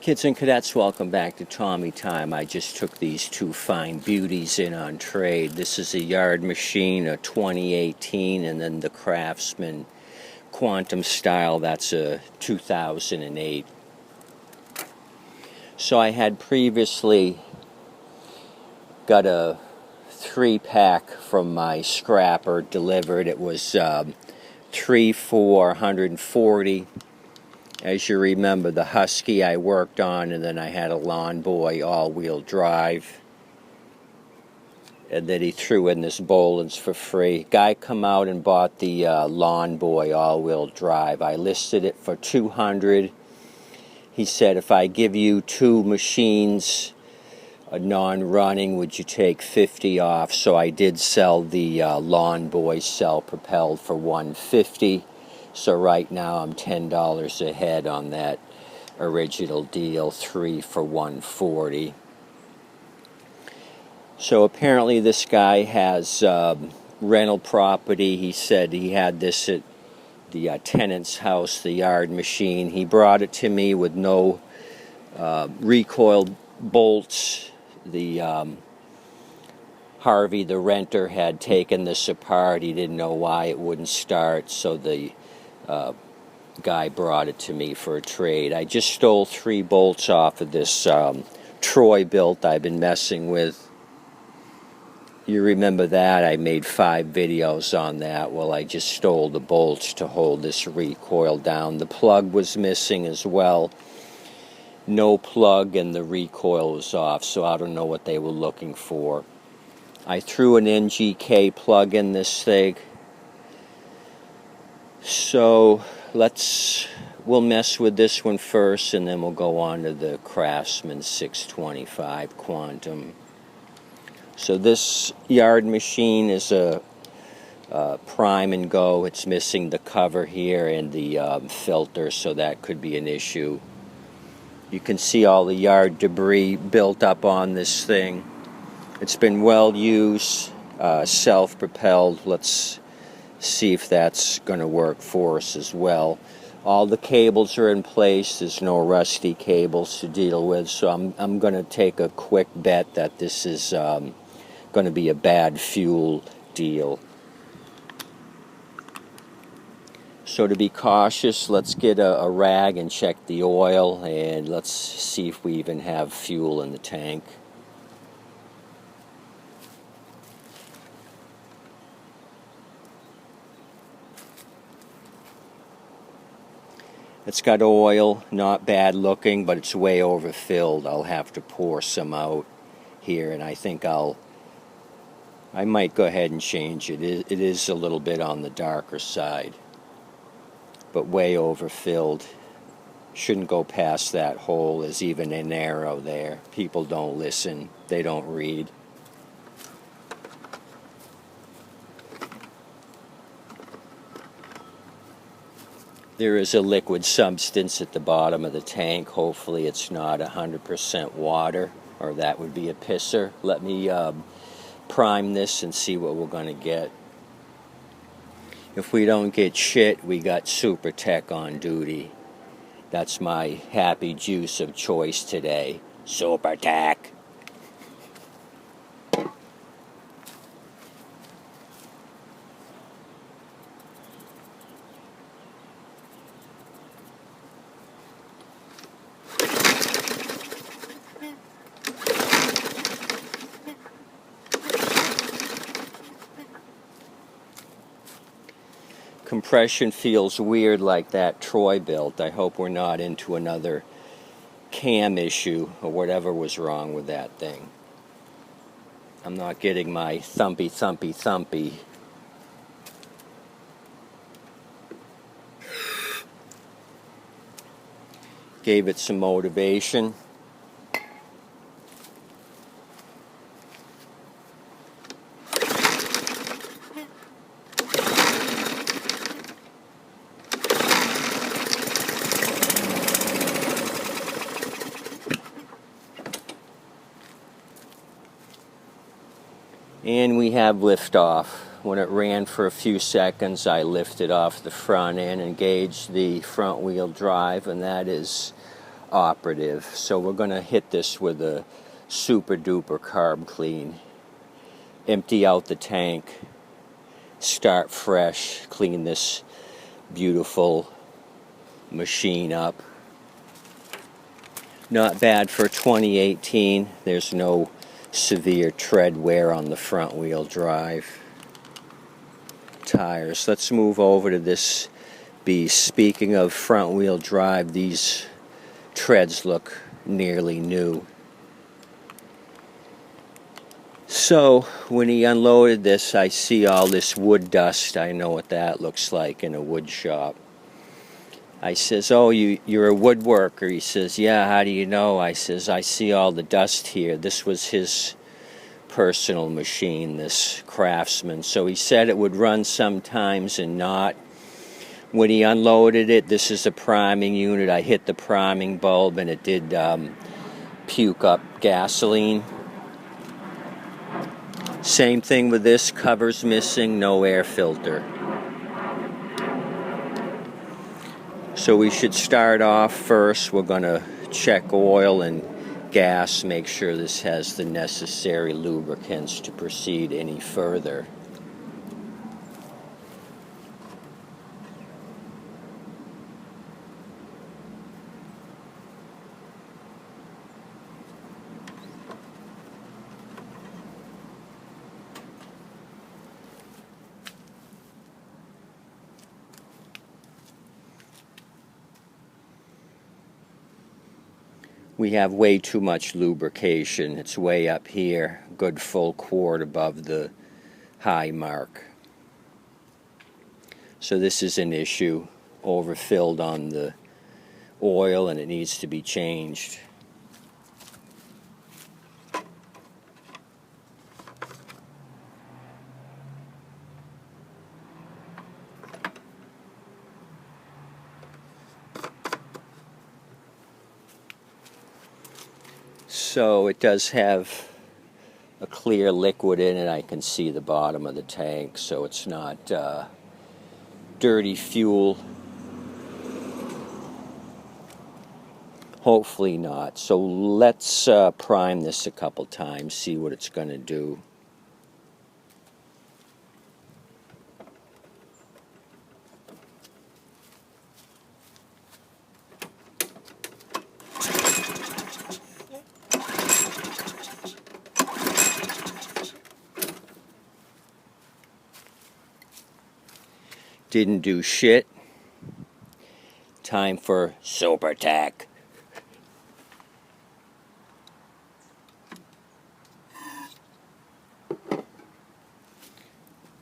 Kids and cadets, welcome back to Tommy Time. I just took these two fine beauties in on trade. This is a yard machine, a 2018, and then the Craftsman Quantum Style, that's a 2008. So I had previously got a 3-pack from my scrapper delivered. It was 3 for 140. As you remember, the Husky I worked on, and then I had a Lawn Boy all-wheel drive. And then he threw in this Boland's for free. Guy come out and bought the Lawn Boy all-wheel drive. I listed it for $200. He said, if I give you two machines, non-running, would you take $50 off? So I did sell the Lawn Boy propelled for $150. So right now I'm $10 ahead on that original deal, 3 for $140. So apparently this guy has rental property. He said he had this at the tenant's house, the yard machine. He brought it to me with no recoiled bolts. The Harvey, the renter, had taken this apart. He didn't know why it wouldn't start, so the guy brought it to me for a trade. I just stole 3 bolts off of this Troy built I've been messing with. You remember that? I made 5 videos on that. Well, I just stole the bolts to hold this recoil down. The plug was missing as well. No plug, and the recoil was off, so I don't know what they were looking for. I threw an NGK plug in this thing. So we'll mess with this one first, and then we'll go on to the Craftsman 625 Quantum. So this yard machine is a prime and go. It's missing the cover here and the filter, so that could be an issue. You can see all the yard debris built up on this thing. It's been well used, self-propelled. Let's see if that's going to work for us as well. All the cables are in place. There's no rusty cables to deal with, so I'm going to take a quick bet that this is going to be a bad fuel deal. So to be cautious, let's get a rag and check the oil, and let's see if we even have fuel in the tank. It's got oil, not bad looking, but it's way overfilled. I'll have to pour some out here, and I think I might go ahead and change it. It is a little bit on the darker side, but way overfilled. Shouldn't go past that hole. There's even an arrow there. People don't listen. They don't read. There is a liquid substance at the bottom of the tank. Hopefully it's not 100% water, or that would be a pisser. Let me prime this and see what we're going to get. If we don't get shit, we got Super Tech on duty. That's my happy juice of choice today. Super Tech. Compression feels weird like that Troy built. I hope we're not into another cam issue or whatever was wrong with that thing. I'm not getting my thumpy, thumpy, thumpy. Gave it some motivation. And we have liftoff. When it ran for a few seconds, I lifted off the front end, engaged the front wheel drive, and that is operative. So we're going to hit this with a super duper carb clean. Empty out the tank, start fresh, clean this beautiful machine up. Not bad for 2018. There's no severe tread wear on the front wheel drive. Tires. Let's move over to this beast. Speaking of front wheel drive, these treads look nearly new. So when he unloaded this, I see all this wood dust. I know what that looks like in a wood shop. I says, oh, you're a woodworker. He says, yeah, how do you know? I says, I see all the dust here. This was his personal machine, this Craftsman. So he said it would run sometimes and not. When he unloaded it, this is a priming unit. I hit the priming bulb and it did puke up gasoline. Same thing with this, cover's missing, no air filter. So we should start off first. We're going to check oil and gas, make sure this has the necessary lubricants to proceed any further. We have way too much lubrication. It's way up here, good full quart above the high mark. So this is an issue, overfilled on the oil, and it needs to be changed. So it does have a clear liquid in it. I can see the bottom of the tank, so it's not dirty fuel. Hopefully not. So let's prime this a couple times, see what it's going to do. Didn't do shit. Time for super tack.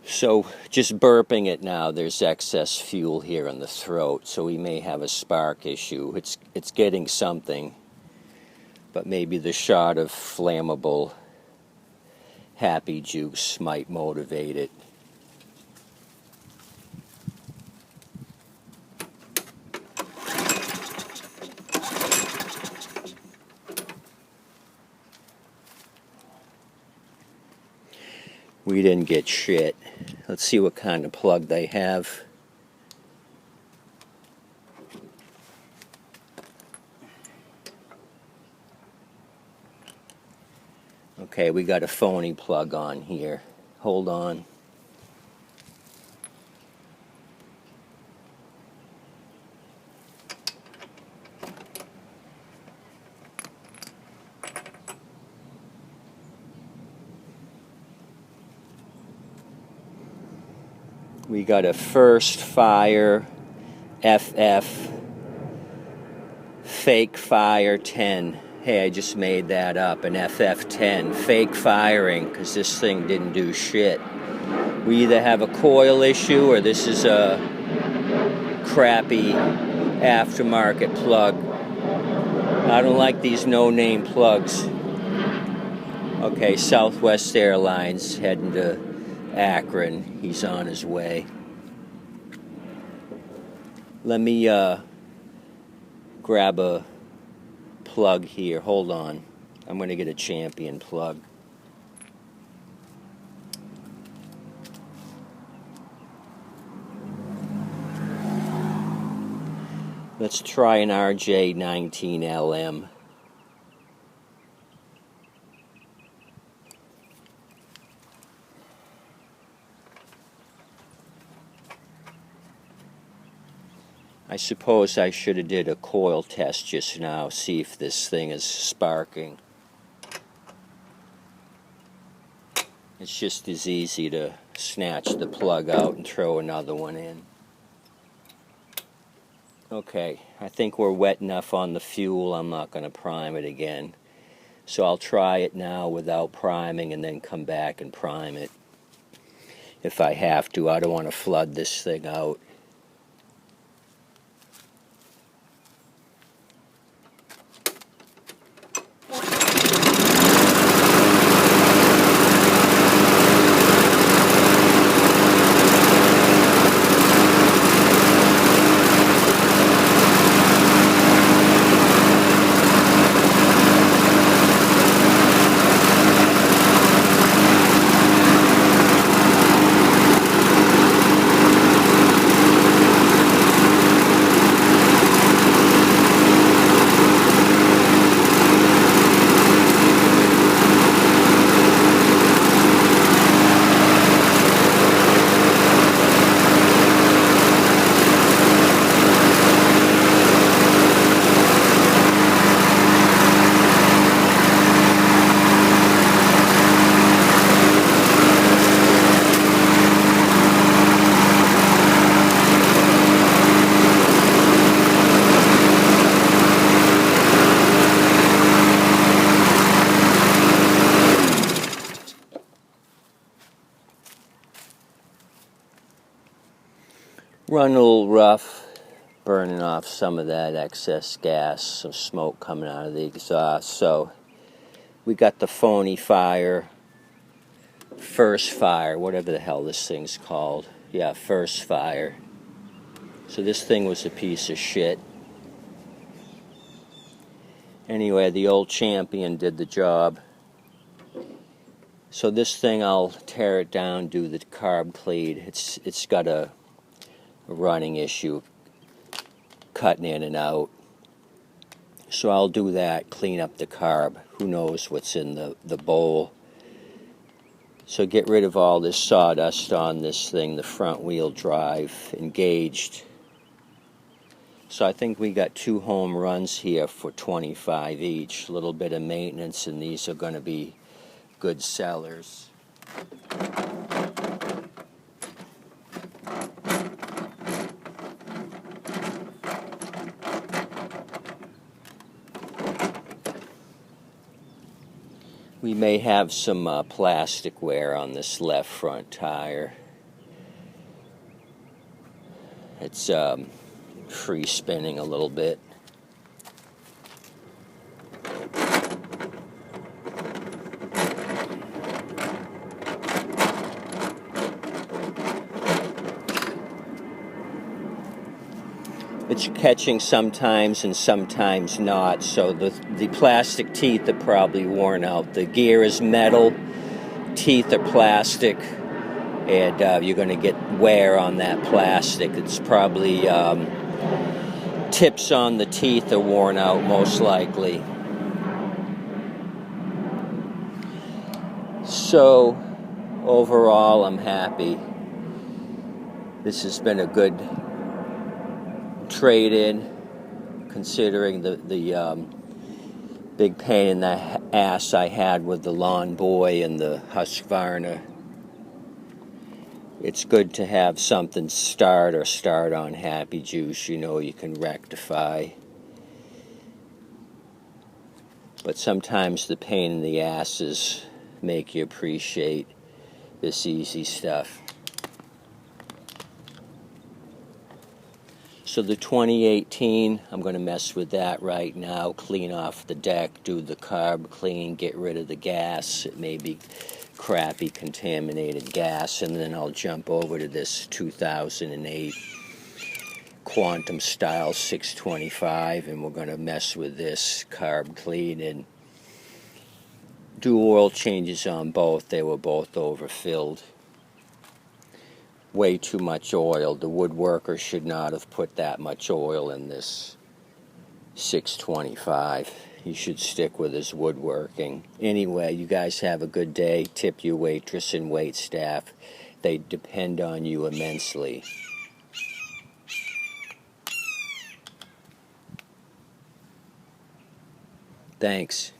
So just burping it now, there's excess fuel here in the throat, so we may have a spark issue. It's getting something, but maybe the shot of flammable happy juice might motivate it. We didn't get shit. Let's see what kind of plug they have. Okay, we got a phony plug on here. Hold on. We got a First Fire FF Fake Fire 10. Hey, I just made that up, an FF10. Fake firing, because this thing didn't do shit. We either have a coil issue or this is a crappy aftermarket plug. I don't like these no-name plugs. Okay, Southwest Airlines heading to Akron. He's on his way. Let me grab a plug here. Hold on. I'm going to get a Champion plug. Let's try an RJ19LM. I suppose I should have did a coil test just now, see if this thing is sparking. It's just as easy to snatch the plug out and throw another one in. Okay, I think we're wet enough on the fuel. I'm not going to prime it again. So I'll try it now without priming and then come back and prime it if I have to. I don't want to flood this thing out. Run a little rough, burning off some of that excess gas, some smoke coming out of the exhaust. So we got the phony fire, first fire, whatever the hell this thing's called. Yeah, first fire. So this thing was a piece of shit. Anyway, the old champion did the job. So this thing, I'll tear it down, do the carb clean. It's got a running issue, cutting in and out. So I'll do that, clean up the carb. Who knows what's in the bowl. So get rid of all this sawdust on this thing, the front wheel drive, engaged. So I think we got 2 home runs here for $25 each. A little bit of maintenance, and these are going to be good sellers. We may have some plastic wear on this left front tire. It's free spinning a little bit. It's catching sometimes and sometimes not, so the plastic teeth are probably worn out. The gear is metal, teeth are plastic, and you're going to get wear on that plastic. It's probably tips on the teeth are worn out, most likely. So overall, I'm happy. This has been a good trade-in, considering the big pain in the ass I had with the Lawn Boy and the Husqvarna. It's good to have something start on Happy Juice, you know, you can rectify. But sometimes the pain in the asses make you appreciate this easy stuff. So the 2018, I'm going to mess with that right now, clean off the deck, do the carb clean, get rid of the gas. It may be crappy contaminated gas, and then I'll jump over to this 2008 Quantum Style 625, and we're going to mess with this carb clean and do oil changes on both. They were both overfilled. way too much oil. The woodworker should not have put that much oil in this 625. He should stick with his woodworking. Anyway, you guys have a good day. Tip your waitress and wait staff. They depend on you immensely. Thanks.